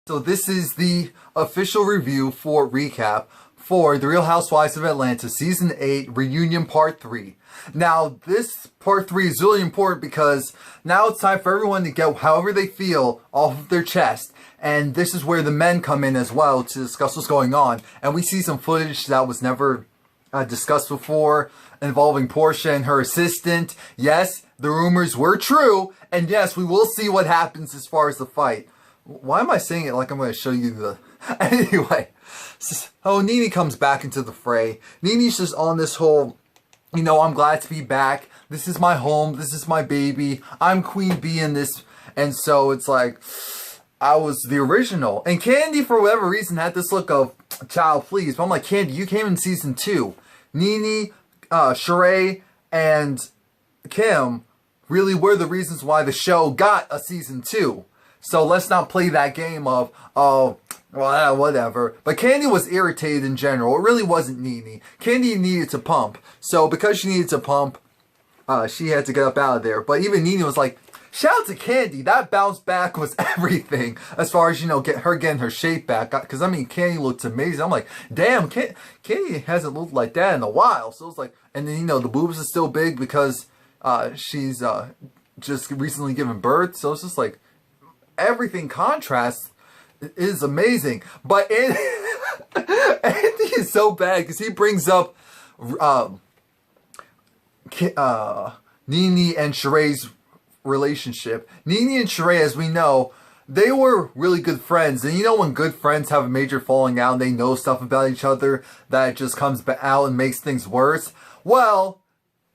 So this is the official review for recap for The Real Housewives of Atlanta Season 8 Reunion Part 3. Now, this Part 3 is really important because now it's time for everyone to get however they feel off of their chest. And this is where the men come in as well to discuss what's going on. And we see some footage that was never discussed before involving Porsha and her assistant. Yes, the rumors were true. And yes, we will see what happens as far as the fight. Why am I saying it like I'm going to show you the... Anyway. Oh, Nene comes back into the fray. Nene's just on this whole, you know, I'm glad to be back. This is my home. This is my baby. I'm Queen Bee in this. And so it's like, I was the original. And Candy, for whatever reason, had this look of, child, please. But I'm like, Candy, you came in Season 2. Nene, Sheree, and Kim really were the reasons why the show got a Season 2. So let's not play that game of, oh, well, whatever. But Candy was irritated in general. It really wasn't Nene. Candy needed to pump. So because she needed to pump, she had to get up out of there. But even Nene was like, shout out to Candy. That bounce back was everything. As far as, you know, getting her shape back. Because, I mean, Candy looked amazing. I'm like, damn, Candy hasn't looked like that in a while. So it's like, and then, you know, the boobs are still big because she's just recently given birth. So it's just like, everything contrasts is amazing. But Andy is so bad because he brings up Nene and Sheree's relationship. Nene and Sheree, as we know, they were really good friends. And you know when good friends have a major falling out and they know stuff about each other that just comes out and makes things worse? Well,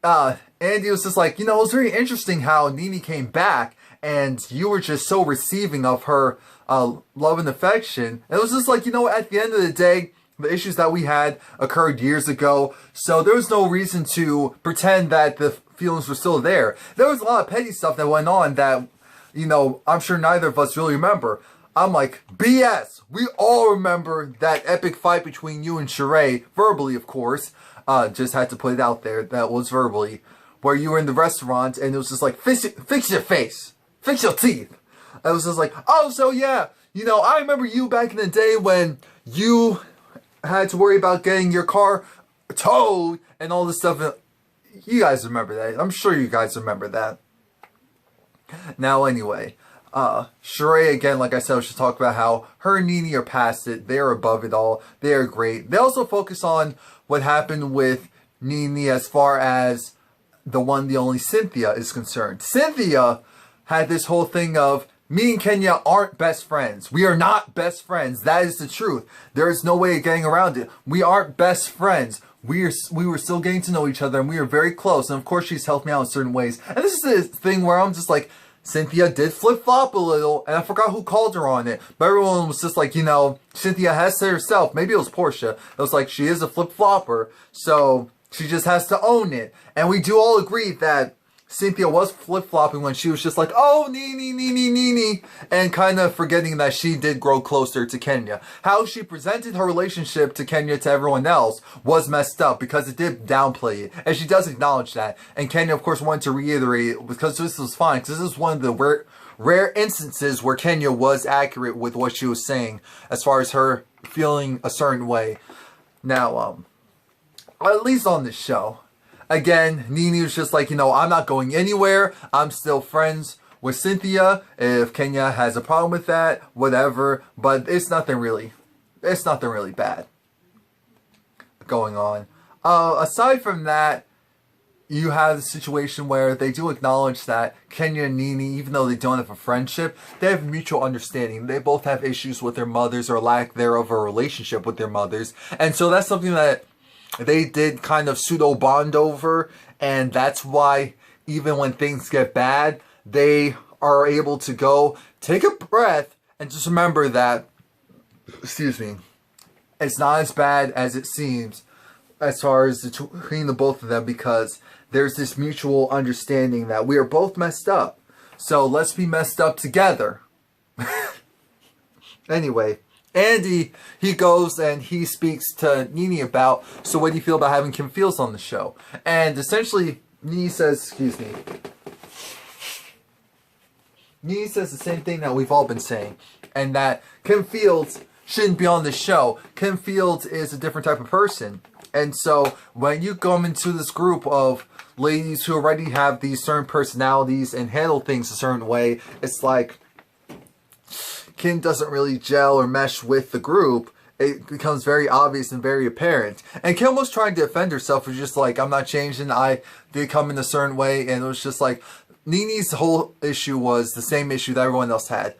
Andy was just like, you know, it was very interesting how Nene came back and you were just so receiving of her love and affection. And it was just like, you know, at the end of the day, the issues that we had occurred years ago. So there was no reason to pretend that the feelings were still there. There was a lot of petty stuff that went on that, you know, I'm sure neither of us really remember. I'm like, BS. We all remember that epic fight between you and Sheree, verbally, of course. Just had to put it out there. That was verbally. Where you were in the restaurant and it was just like, fix your face. Fix your teeth. I was just like, oh, so yeah, you know, I remember you back in the day when you had to worry about getting your car towed and all this stuff. You guys remember that. I'm sure you guys remember that. Now, anyway, Sheree, again, like I said, we should talk about how her and Nene are past it. They are above it all. They are great. They also focus on what happened with Nene as far as the one, the only Cynthia is concerned. Cynthia had this whole thing of, me and Kenya aren't best friends. We are not best friends. That is the truth. There is no way of getting around it. We aren't best friends. We were still getting to know each other and we were very close. And of course she's helped me out in certain ways. And this is the thing where I'm just like, Cynthia did flip-flop a little, and I forgot who called her on it. But everyone was just like, you know, Cynthia has said herself, maybe it was Porsha, it was like, she is a flip-flopper, so she just has to own it. And we do all agree that Cynthia was flip-flopping when she was just like, oh, Nene, and kind of forgetting that she did grow closer to Kenya. How she presented her relationship to Kenya to everyone else was messed up because it did downplay it. And she does acknowledge that. And Kenya, of course, wanted to reiterate because this was fine. Because this is one of the rare instances where Kenya was accurate with what she was saying as far as her feeling a certain way. Now, at least on this show, again, Nene was just like, you know, I'm not going anywhere. I'm still friends with Cynthia. If Kenya has a problem with that, whatever. But it's nothing really bad going on. Aside from that, you have the situation where they do acknowledge that Kenya and Nene, even though they don't have a friendship, they have mutual understanding. They both have issues with their mothers or lack thereof a relationship with their mothers. And so that's something that they did kind of pseudo bond over, and that's why even when things get bad, they are able to go take a breath and just remember that, excuse me, it's not as bad as it seems as far as between the both of them, because there's this mutual understanding that we are both messed up. So let's be messed up together. Anyway, Andy, he goes and he speaks to Nene about, so what do you feel about having Kim Fields on the show? And essentially, Nene says, excuse me. Nene says the same thing that we've all been saying, and that Kim Fields shouldn't be on the show. Kim Fields is a different type of person. And so when you come into this group of ladies who already have these certain personalities and handle things a certain way, it's like Kim doesn't really gel or mesh with the group. It becomes very obvious and very apparent. And Kim was trying to defend herself. It was just like, I'm not changing. I did come in a certain way. And it was just like, Nene's whole issue was the same issue that everyone else had.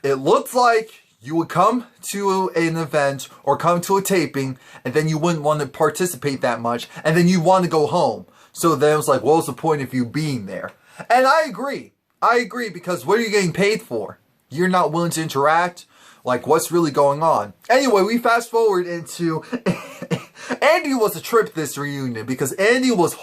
It looked like you would come to an event or come to a taping, and then you wouldn't want to participate that much, and then you want to go home. So then it was like, what was the point of you being there? And I agree. I agree, because what are you getting paid for? You're not willing to interact? Like, what's really going on? Anyway, we fast forward into... Andy was a trip this reunion, because Andy was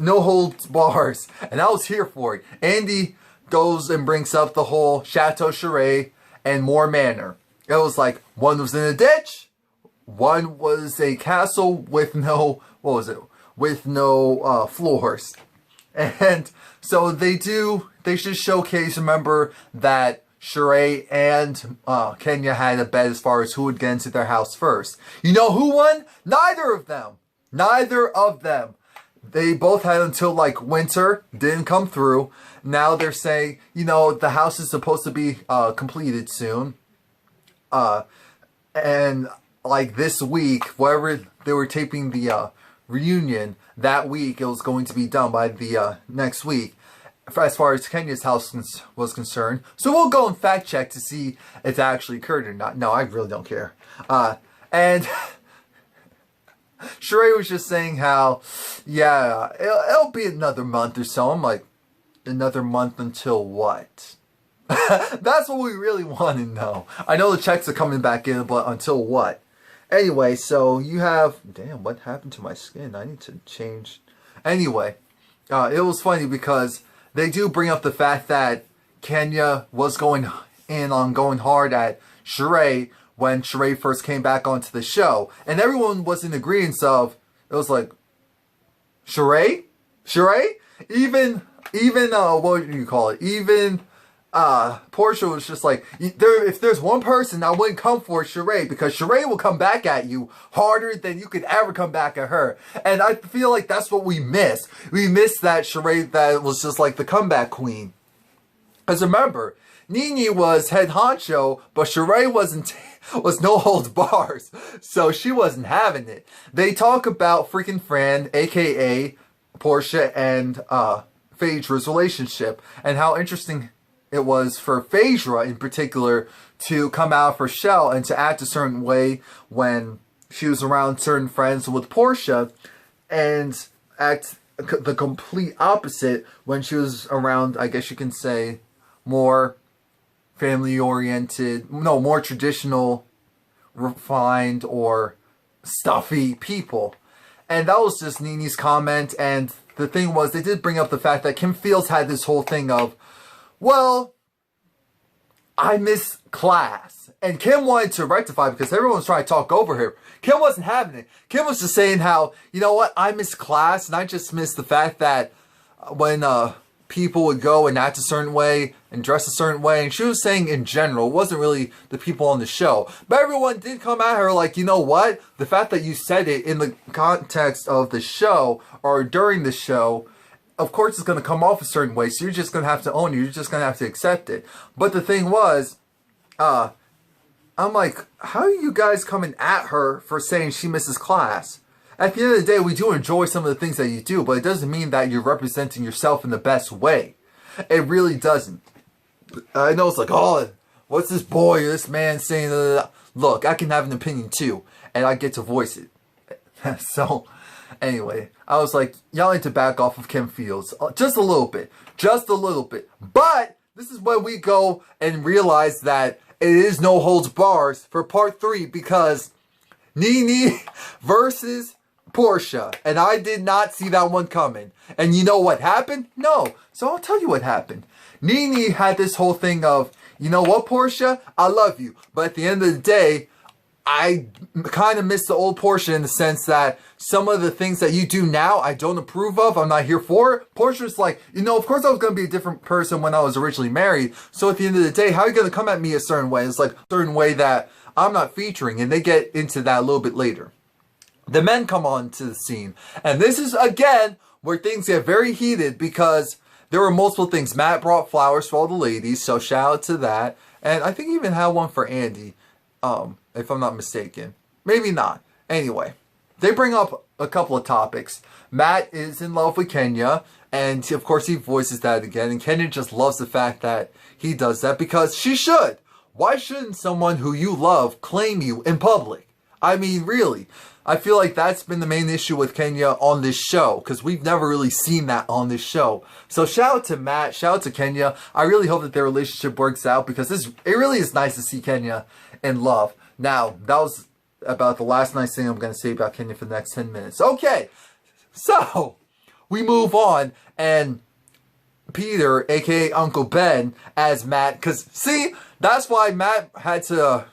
no holds bars, and I was here for it. Andy goes and brings up the whole Chateau Charest and more manor. It was like, one was in a ditch, one was a castle with no, with no floors. And so they should showcase, remember, that Sheree and Kenya had a bet as far as who would get into their house first. You know who won? Neither of them. Neither of them. They both had until like winter, didn't come through. Now they're saying, you know, the house is supposed to be completed soon. And like this week, wherever they were taping the reunion, that week it was going to be done by the next week, as far as Kenya's house was concerned. So we'll go and fact check to see if that actually occurred or not. No, I really don't care. And Sheree was just saying how, yeah, it'll be another month or so. I'm like, another month until what? That's what we really want to know. I know the checks are coming back in, but until what? Anyway, so you have... Damn, what happened to my skin? I need to change... Anyway, it was funny because they do bring up the fact that Kenya was going in on going hard at Sheree when Sheree first came back onto the show. And everyone was in agreement of... It was like... Sheree? Sheree? Even what do you call it? Even Porsha was just like, if there's one person I wouldn't come for, Sheree, because Sheree will come back at you harder than you could ever come back at her. And I feel like that's what we miss. We miss that Sheree that was just like the comeback queen. Because remember, Nene was head honcho, but Sheree was no holds bars, so she wasn't having it. They talk about freaking Fran, aka Porsha, and Phaedra's relationship, and how interesting it was for Phaedra in particular to come out of her shell and to act a certain way when she was around certain friends with Porsha, and act the complete opposite when she was around, I guess you can say, more family-oriented, no, more traditional, refined, or stuffy people. And that was just Nene's comment. And the thing was, they did bring up the fact that Kim Fields had this whole thing of, well, I miss class. And Kim wanted to rectify because everyone was trying to talk over her. Kim wasn't having it. Kim was just saying how, you know what, I miss class. And I just miss the fact that when people would go and act a certain way and dress a certain way. And she was saying in general, it wasn't really the people on the show. But everyone did come at her like, you know what? The fact that you said it in the context of the show or during the show, of course it's going to come off a certain way. So you're just going to have to own it. You're just going to have to accept it. But the thing was, I'm like, how are you guys coming at her for saying she misses class? At the end of the day, we do enjoy some of the things that you do, but it doesn't mean that you're representing yourself in the best way. It really doesn't. I know it's like, oh, what's this boy or this man saying? Look, I can have an opinion too, and I get to voice it. So, anyway, I was like, y'all need to back off of Kim Fields. Just a little bit. Just a little bit. But this is when we go and realize that it is no holds bars for part 3, because Nene versus Porsha, and I did not see that one coming. And you know what happened? No. So I'll tell you what happened. Nene had this whole thing of, you know what, Porsha? I love you. But at the end of the day, I kind of miss the old Porsha in the sense that some of the things that you do now, I don't approve of. I'm not here for. Porsha's like, you know, of course I was going to be a different person when I was originally married. So at the end of the day, how are you going to come at me a certain way? It's like a certain way that I'm not featuring. And they get into that a little bit later. The men come on to the scene. And this is, again, where things get very heated because there were multiple things. Matt brought flowers for all the ladies, so shout out to that. And I think he even had one for Andy. If I'm not mistaken. Maybe not. Anyway, they bring up a couple of topics. Matt is in love with Kenya, and of course he voices that again, and Kenya just loves the fact that he does that because she should. Why shouldn't someone who you love claim you in public? I mean, really. I feel like that's been the main issue with Kenya on this show, because we've never really seen that on this show. So shout out to Matt, shout out to Kenya. I really hope that their relationship works out, because it really is nice to see Kenya in love. Now, that was about the last nice thing I'm going to say about Kenya for the next 10 minutes. Okay, so we move on, and Peter, aka Uncle Ben, as Matt, because see, that's why Matt had to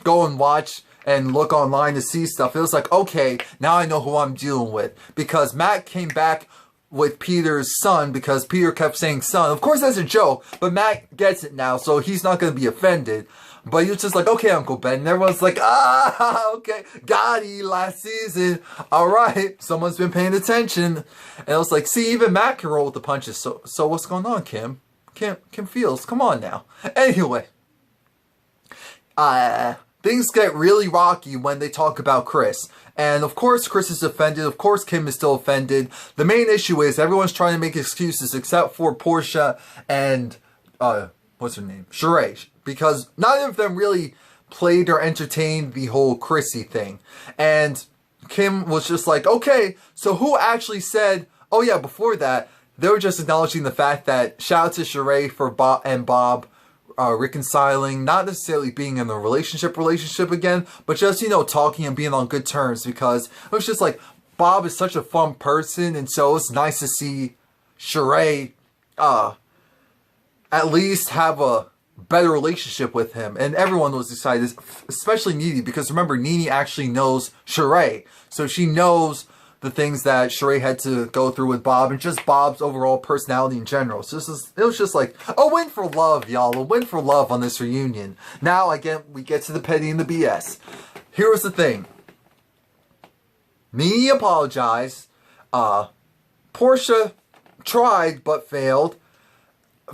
go and watch and look online to see stuff. It was like, okay, now I know who I'm dealing with. Because Matt came back with Peter's son because Peter kept saying son. Of course, that's a joke, but Matt gets it now, so he's not going to be offended. But he was just like, okay, Uncle Ben. And everyone's like, okay, got it last season. All right, someone's been paying attention. And it was like, see, even Matt can roll with the punches. So what's going on, Kim? Kim Fields, come on now. Anyway. Things get really rocky when they talk about Chris. And of course Chris is offended. Of course Kim is still offended. The main issue is everyone's trying to make excuses except for Porsha and, what's her name? Sheree. Because neither of them really played or entertained the whole Chrissy thing. And Kim was just like, okay, so who actually said, oh yeah, before that, they were just acknowledging the fact that shout out to Sheree for Bob and Bob reconciling, not necessarily being in a relationship again, but just, you know, talking and being on good terms, because it was just like, Bob is such a fun person, and so it's nice to see Sheree at least have a better relationship with him. And everyone was excited, especially Nene, because remember, Nene actually knows Sheree, so she knows the things that Sheree had to go through with Bob, and just Bob's overall personality in general. So it was just like a win for love, y'all. A win for love on this reunion. Now, again, we get to the petty and the BS. Here was the thing. Nene apologized. Porsha tried but failed.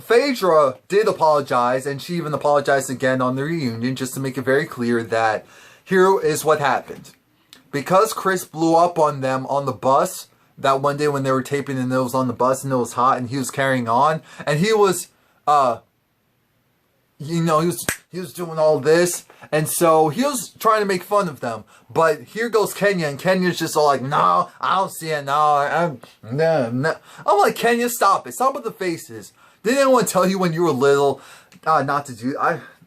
Phaedra did apologize, and she even apologized again on the reunion, just to make it very clear that here is what happened. Because Chris blew up on them on the bus that one day when they were taping, and it was on the bus and it was hot and he was carrying on, and he was, you know, he was doing all this, and so he was trying to make fun of them. But here goes Kenya, and Kenya's just all like, no, I don't see it, no, no. I'm like, Kenya, stop it. Stop with the faces. Didn't anyone tell you when you were little not to do,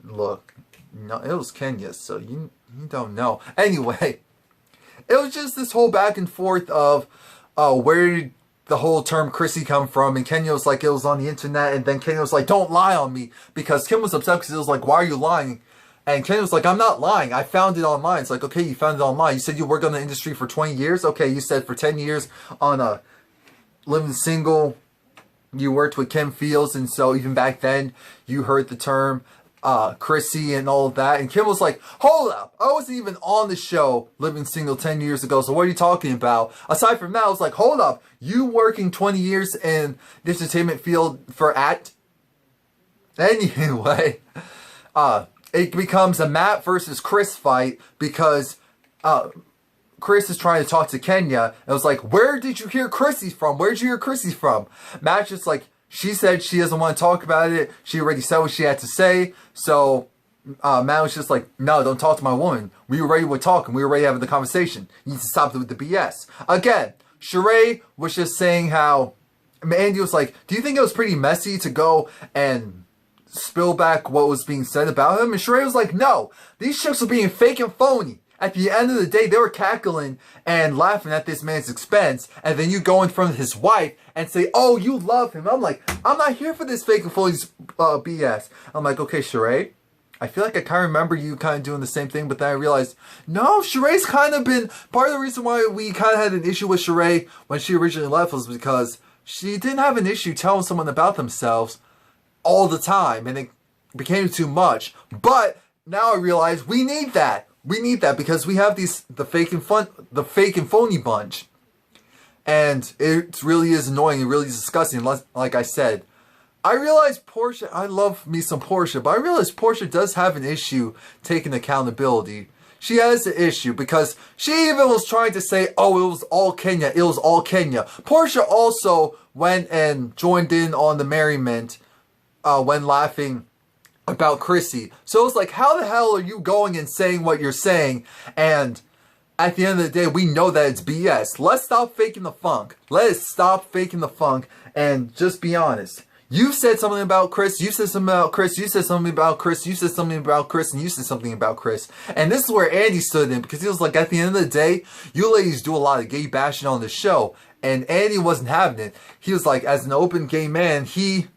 look, no, it was Kenya, so you don't know. Anyway. It was just this whole back and forth of where did the whole term Chrissy come from, and Kenya was like, it was on the internet, and then Kenya was like, don't lie on me, because Kim was upset because it was like, why are you lying? And Kenya was like, I'm not lying, I found it online. It's like, okay, you found it online. You said you worked on the industry for 20 years? Okay, you said for 10 years on living single, you worked with Kim Fields, and so even back then, you heard the term Chrissy and all of that. And Kim was like, hold up, I wasn't even on the show living single 10 years ago, so what are you talking about? Aside from that, I was like, hold up, you working 20 years in the entertainment field for act? Anyway, it becomes a Matt versus Chris fight because Chris is trying to talk to Kenya, and it was like, where did you hear Chrissy from? Where'd you hear Chrissy from? Matt's just like, she said she doesn't want to talk about it. She already said what she had to say. So Matt was just like, no, don't talk to my woman. We already were talking. We were already having the conversation. You need to stop with the BS. Again, Sheree was just saying how Andy was like, do you think it was pretty messy to go and spill back what was being said about him? And Sheree was like, no, these chicks were being fake and phony. At the end of the day, they were cackling and laughing at this man's expense. And then you go in front of his wife and say, oh, you love him. I'm like, I'm not here for this fake and phony BS. I'm like, okay, Sheree, I feel like I kind of remember you kind of doing the same thing, but then I realized, no, Sheree's kind of been, part of the reason why we kind of had an issue with Sheree when she originally left was because she didn't have an issue telling someone about themselves all the time, and it became too much. But now I realize we need that. We need that because we have the fake and phony bunch. And it really is annoying and really disgusting, like I said. I realize Porsha, I love me some Porsha, but I realize Porsha does have an issue taking accountability. She has an issue because she even was trying to say, oh, it was all Kenya, it was all Kenya. Porsha also went and joined in on the merriment when laughing about Chrissy. So it's like, how the hell are you going and saying what you're saying? And at the end of the day, we know that it's BS. Let's stop faking the funk. Let's stop faking the funk and just be honest. You said something about Chris, you said something about Chris, you said something about Chris, you said something about Chris, and you said something about Chris. And this is where Andy stood in, because he was like, at the end of the day, you ladies do a lot of gay bashing on the show. And Andy wasn't having it. He was like, as an open gay man, he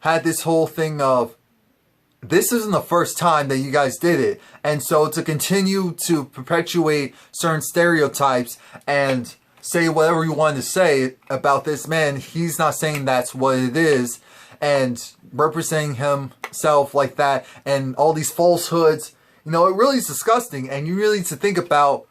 had this whole thing of, this isn't the first time that you guys did it. And so to continue to perpetuate certain stereotypes and say whatever you want to say about this man, he's not saying that's what it is, and representing himself like that and all these falsehoods, you know, it really is disgusting. And you really need to think about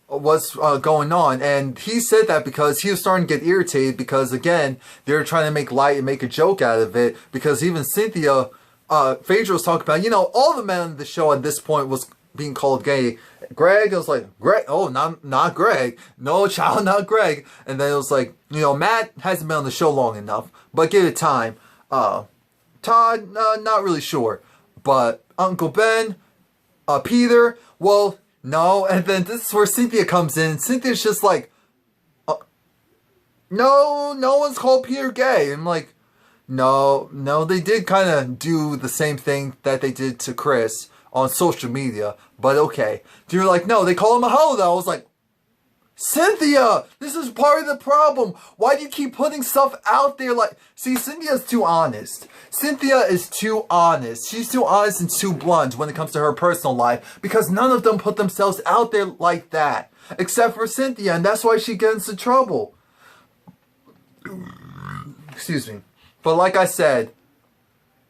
what's going on. And he said that because he was starting to get irritated because, again, they were trying to make light and make a joke out of it, because even Cynthia Phaedra was talking about, you know, all the men on the show at this point was being called gay. Greg, it was like, Greg, oh, not Greg. No, child, not Greg. And then it was like, you know, Matt hasn't been on the show long enough, but give it time. Todd, not really sure. But Uncle Ben, Peter, well, no. And then this is where Cynthia comes in. Cynthia's just like, no one's called Peter gay. And I'm like, no, they did kind of do the same thing that they did to Chris on social media, but okay. You're like, no, they call him a hoe though. I was like, Cynthia, this is part of the problem. Why do you keep putting stuff out there like... See, Cynthia's too honest. Cynthia is too honest. She's too honest and too blunt when it comes to her personal life, because none of them put themselves out there like that, except for Cynthia, and that's why she gets into trouble. Excuse me. But like I said,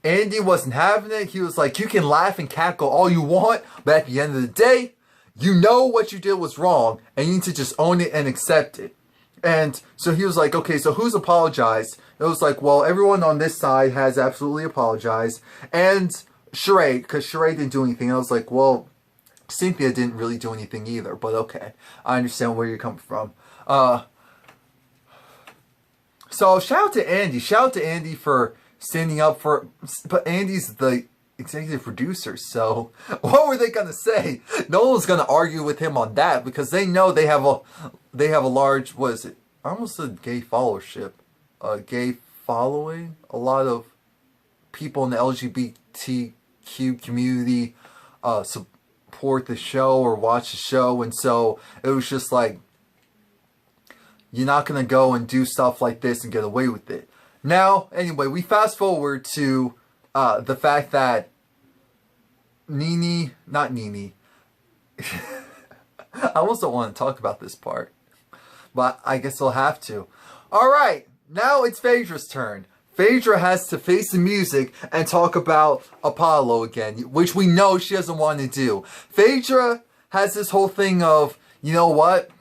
Andy wasn't having it. He was like, you can laugh and cackle all you want, but at the end of the day, you know what you did was wrong, and you need to just own it and accept it. And so he was like, okay, so who's apologized? It was like, well, everyone on this side has absolutely apologized. And Sheree, because Sheree didn't do anything. I was like, well, Cynthia didn't really do anything either, but okay. I understand where you're coming from. So shout out to Andy. Shout out to Andy for standing up for, but Andy's the executive producer, so what were they gonna say? No one's gonna argue with him on that, because they know they have a large, what is it? I almost said gay followership, gay following. A lot of people in the LGBTQ community support the show or watch the show, and so it was just like, you're not gonna go and do stuff like this and get away with it. Now, anyway, we fast forward to the fact that not Nene. I almost don't want to talk about this part, but I guess I'll have to. Alright, now it's Phaedra's turn. Phaedra has to face the music and talk about Apollo again, which we know she doesn't want to do. Phaedra has this whole thing of, you know what?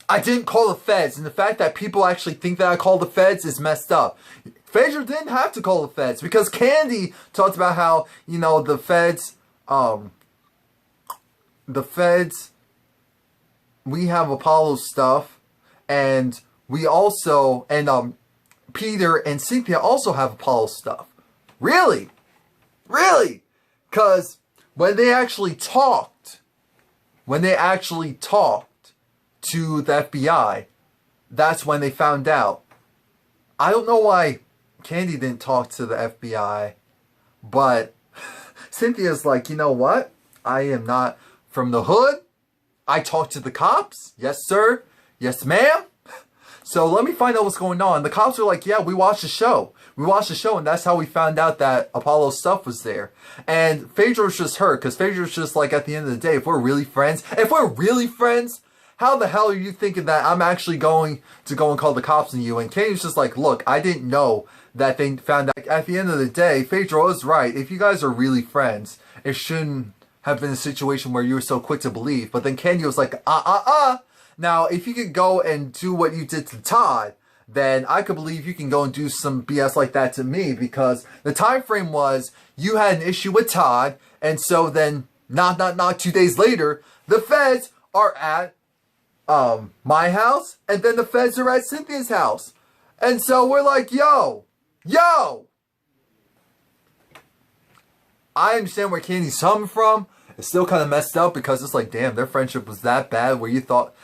I didn't call the feds, and the fact that people actually think that I called the feds is messed up. Phaedra didn't have to call the feds, because Candy talked about how, you know, the feds, we have Apollo stuff, and we also, and Peter and Cynthia also have Apollo stuff. Really? Really? Because when they actually talked to the FBI, that's when they found out. I don't know why Candy didn't talk to the FBI, but Cynthia's like, you know what? I am not from the hood. I talked to the cops. Yes, sir. Yes, ma'am. So let me find out what's going on. The cops are like, yeah, we watched the show. We watched the show, and that's how we found out that Apollo's stuff was there. And Phaedra was just hurt, because Phaedra's just like, at the end of the day, if we're really friends, how the hell are you thinking that I'm actually going to go and call the cops on you? And Kenny's just like, look, I didn't know that they found out. At the end of the day, Phaedra was right. If you guys are really friends, it shouldn't have been a situation where you were so quick to believe. But then Kenny was like, Now, if you could go and do what you did to Todd, then I could believe you can go and do some BS like that to me, because the time frame was you had an issue with Todd, and so then not 2 days later, the feds are at my house, and then the feds are at Cynthia's house. And so we're like, yo, I understand where Candy's coming from. It's still kind of messed up, because it's like, damn, their friendship was that bad where you thought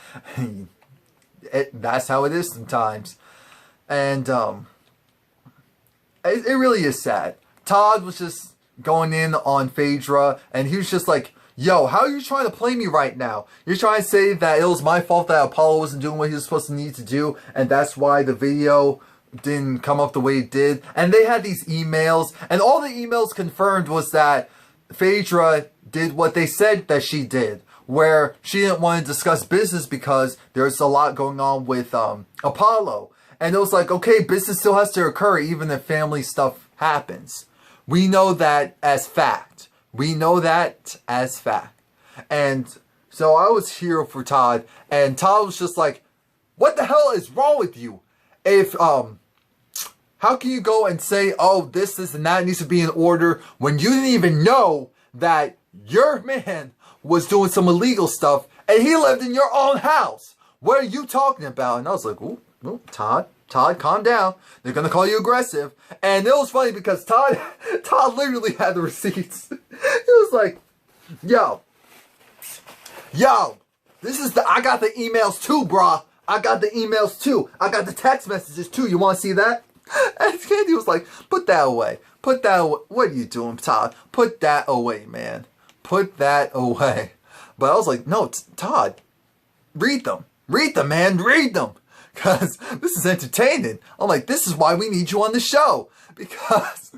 that's how it is sometimes. And it really is sad. Todd was just going in on Phaedra, and he was just like, yo, how are you trying to play me right now? You're trying to say that it was my fault that Apollo wasn't doing what he was supposed to need to do, and that's why the video didn't come up the way it did. And they had these emails, and all the emails confirmed was that Phaedra did what they said that she did, where she didn't want to discuss business because there's a lot going on with Apollo. And it was like, okay, business still has to occur even if family stuff happens. We know that as fact. And so I was here for Todd, and Todd was just like, what the hell is wrong with you? If, how can you go and say, oh, this and that needs to be in order when you didn't even know that your man was doing some illegal stuff and he lived in your own house? What are you talking about? And I was like, ooh, Todd, calm down. They're going to call you aggressive. And it was funny because Todd literally had the receipts. He was like, yo, I got the emails too, brah. I got the emails too. I got the text messages too. You want to see that? And Candy was like, put that away. What are you doing, Todd? Put that away, man. Put that away. But I was like, no, Todd, read them, man, read them. Because this is entertaining. I'm like, this is why we need you on the show. Because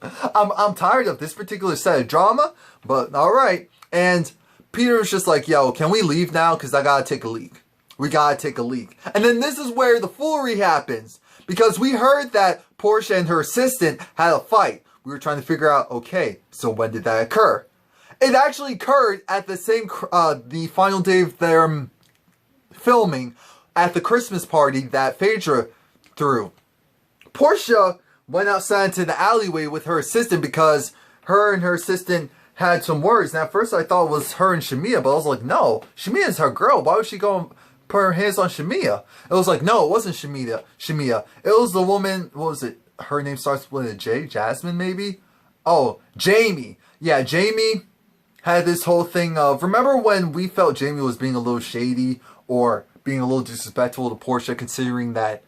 I'm tired of this particular set of drama. But all right. And Peter was just like, yo, can we leave now? Because I got to take a leak. We got to take a leak. And then this is where the foolery happens. Because we heard that Porsha and her assistant had a fight. We were trying to figure out, okay, so when did that occur? It actually occurred at the same, the final day of their filming at the Christmas party that Phaedra threw. Porsha went outside into the alleyway with her assistant because her and her assistant had some words. And at first I thought it was her and Shamia, but I was like, no, Shamia's her girl. Why would she go and put her hands on Shamia? It was like, no, it wasn't Shamia. It was the woman, what was it? Her name starts with a J? Jasmine, maybe? Oh, Jamie. Yeah, Jamie had this whole thing of, remember when we felt Jamie was being a little shady or being a little disrespectful to Porsha, considering that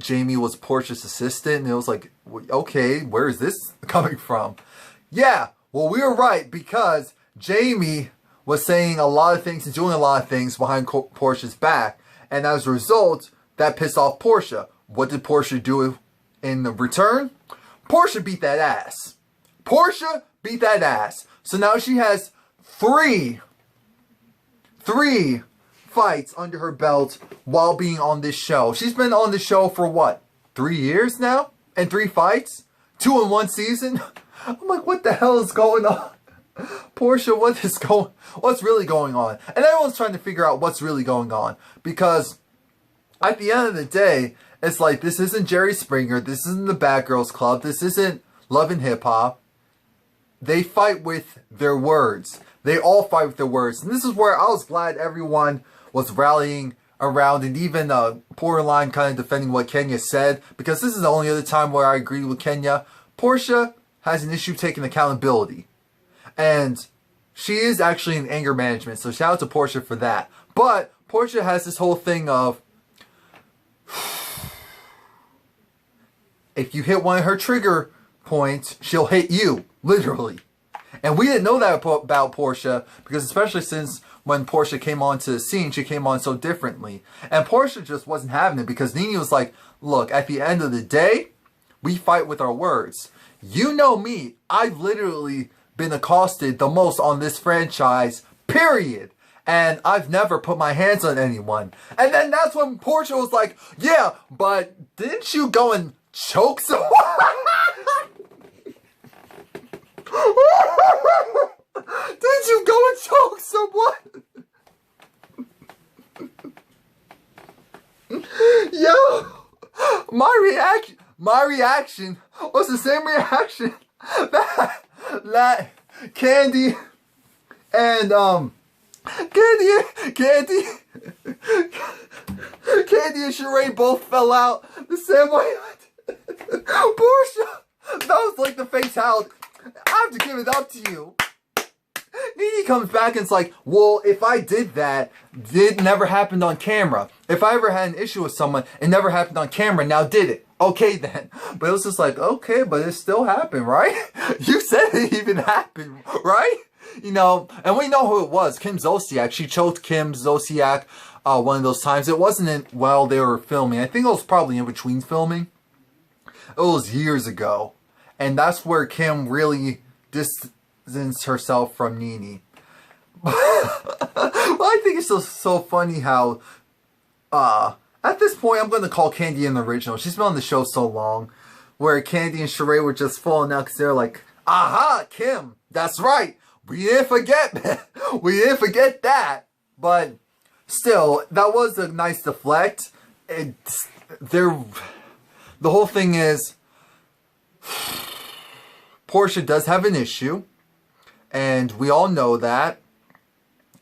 Jamie was Porsha's assistant? And it was like, okay, where is this coming from? Yeah, well, we were right, because Jamie was saying a lot of things and doing a lot of things behind Porsha's back. And as a result, that pissed off Porsha. What did Porsha do in return? Porsha beat that ass. Porsha beat that ass. So now she has three fights under her belt while being on this show. She's been on the show for what? 3 years now? And 3 fights? 2 in 1 season? I'm like, what the hell is going on? Porsha, what's really going on? And everyone's trying to figure out what's really going on. Because at the end of the day, it's like, this isn't Jerry Springer. This isn't the Bad Girls Club. This isn't Love and Hip Hop. They fight with their words. They all fight with their words. And this is where I was glad everyone was rallying around, and even Borderline kind of defending what Kenya said, because this is the only other time where I agree with Kenya. Porsha has an issue taking accountability. And she is actually in anger management, so shout out to Porsha for that. But Porsha has this whole thing of, if you hit one of her trigger points, she'll hit you, literally. And we didn't know that about Porsha, because especially since when Porsha came onto the scene, she came on so differently. And Porsha just wasn't having it because Nene was like, look, at the end of the day, we fight with our words. You know me, I've literally been accosted the most on this franchise, period. And I've never put my hands on anyone. And then that's when Porsha was like, yeah, but didn't you go and choke someone? Did you go and choke someone? Yo, my reaction was the same reaction that Candy and Candy and Sheree both fell out the same way. Porsha, that was like the face held. I have to give it up to you. Nene comes back and it's like, well, if I did that, it never happened on camera. If I ever had an issue with someone, it never happened on camera. Now did it? Okay then. But it was just like, okay, but it still happened, right? You said it even happened, right? You know, and we know who it was. Kim Zolciak. She choked Kim Zolciak one of those times. It wasn't while they were filming. I think it was probably in between filming. It was years ago. And that's where Kim really distanced herself from Nene. Well, I think it's so funny how, at this point, I'm going to call Candy an original. She's been on the show so long, where Candy and Sheree were just falling out because they're like, aha, Kim, that's right. We didn't forget, we didn't forget that. But still, that was a nice deflect. The whole thing is, Porsha does have an issue, and we all know that.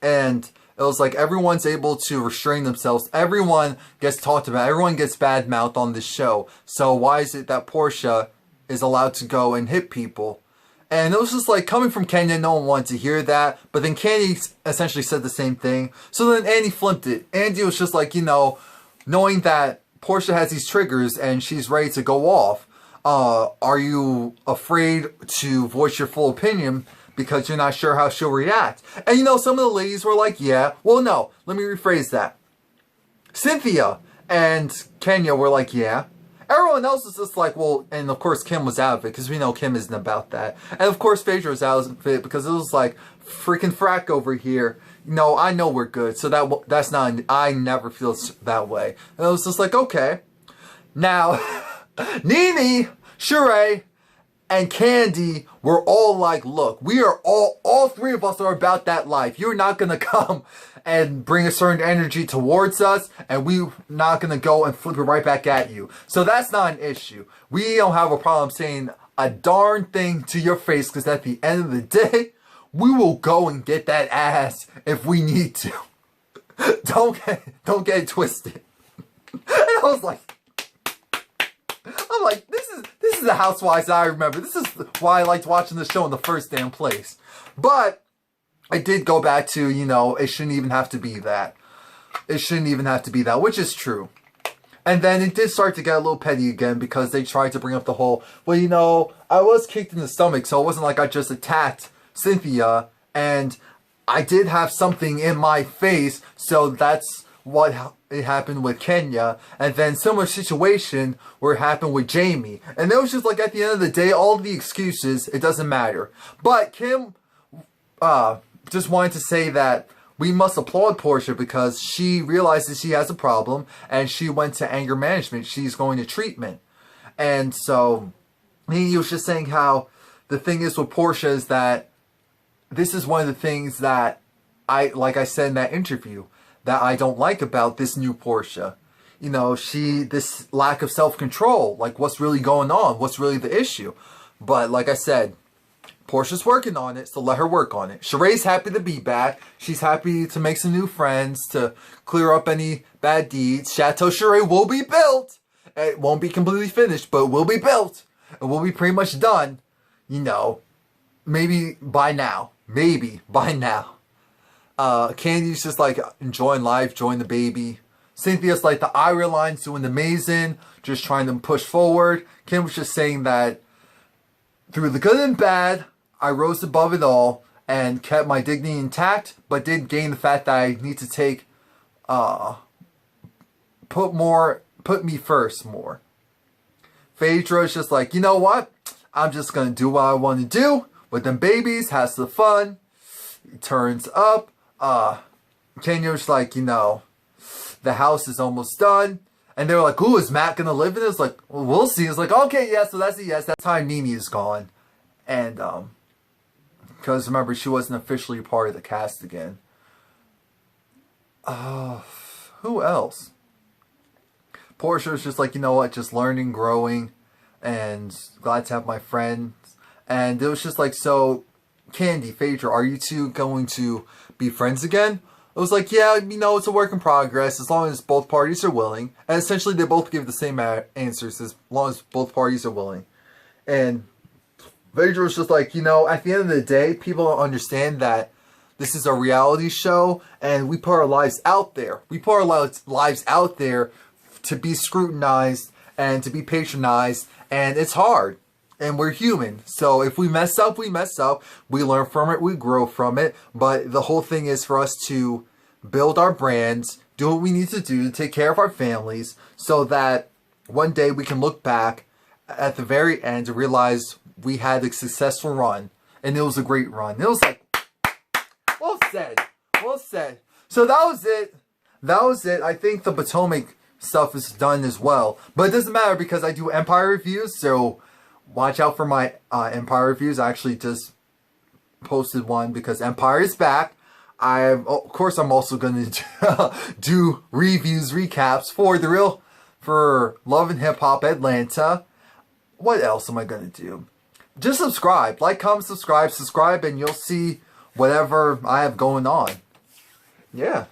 And it was like everyone's able to restrain themselves. Everyone gets talked about. Everyone gets bad mouthed on this show. So why is it that Porsha is allowed to go and hit people? And it was just like coming from Kenya, no one wanted to hear that. But then Candy essentially said the same thing. So then Andy flipped it. Andy was just like, you know, knowing that Porsha has these triggers and she's ready to go off. Are you afraid to voice your full opinion because you're not sure how she'll react? And you know, some of the ladies were like, yeah. Well, no, let me rephrase that. Cynthia and Kenya were like, yeah. Everyone else was just like, well, and of course Kim was out of it because we know Kim isn't about that. And of course Phaedra was out of it because it was like, freaking frack over here. No, I know we're good. So that's not, I never feel that way. And it was just like, okay. Now, Nene, Sheree, and Candy were all like, look, we are all three of us are about that life. You're not going to come and bring a certain energy towards us, and we're not going to go and flip it right back at you. So that's not an issue. We don't have a problem saying a darn thing to your face, because at the end of the day, we will go and get that ass if we need to. Don't get it twisted. And I was like, this is the Housewives I remember. This is why I liked watching the show in the first damn place. But I did go back to, you know, it shouldn't even have to be that. It shouldn't even have to be that, which is true. And then it did start to get a little petty again because they tried to bring up the whole, well, you know, I was kicked in the stomach, so it wasn't like I just attacked Cynthia, and I did have something in my face, so that's what it happened with Kenya. And then similar situation where it happened with Jamie. And it was just like, at the end of the day, all the excuses, it doesn't matter. But Kim just wanted to say that we must applaud Porsha because she realizes she has a problem and she went to anger management. She's going to treatment. And so he was just saying how the thing is with Porsha is that this is one of the things that like I said in that interview, that I don't like about this new Porsha. You know, this lack of self-control, like what's really going on, what's really the issue. But like I said, Porsha's working on it, so let her work on it. Sheree's happy to be back. She's happy to make some new friends, to clear up any bad deeds. Chateau Sheree will be built. It won't be completely finished, but it will be built. It will be pretty much done. You know, maybe by now. Maybe by now. Candy's just like enjoying life, enjoying the baby. Cynthia's like the Ira line's doing amazing, just trying to push forward. Kim was just saying that through the good and bad, I rose above it all, and kept my dignity intact, but did gain the fact that I need to take, put me first more. Phaedra is just like, you know what? I'm just gonna do what I want to do with them babies, has the fun. He turns up. Kenyo's like, you know, the house is almost done. And they were like, ooh, is Matt gonna live in this? Like, well, we'll see. It's like, okay, yeah, so that's a yes. That time Nene is gone. And, because remember, she wasn't officially part of the cast again. Who else? Porsha was just like, you know what, just learning, growing, and glad to have my friends. And it was just like, so, Candy, Phaedra, are you two going to be friends again? It was like, yeah, you know, it's a work in progress as long as both parties are willing. And essentially, they both give the same answers as long as both parties are willing. And Phaedra was just like, you know, at the end of the day, people don't understand that this is a reality show and we put our lives out there. We put our lives out there to be scrutinized and to be patronized, and it's hard. And we're human. So if we mess up, we mess up. We learn from it, we grow from it. But the whole thing is for us to build our brands, do what we need to do to take care of our families, so that one day we can look back at the very end and realize we had a successful run. And it was a great run. It was like, well said. Well said. So that was it. That was it. I think the Potomac stuff is done as well. But it doesn't matter because I do Empire reviews, so watch out for my Empire reviews. I actually just posted one because Empire is back. Of course, I'm also going to do reviews, recaps for Love and Hip Hop Atlanta. What else am I going to do? Just subscribe. Like, comment, subscribe, and you'll see whatever I have going on. Yeah.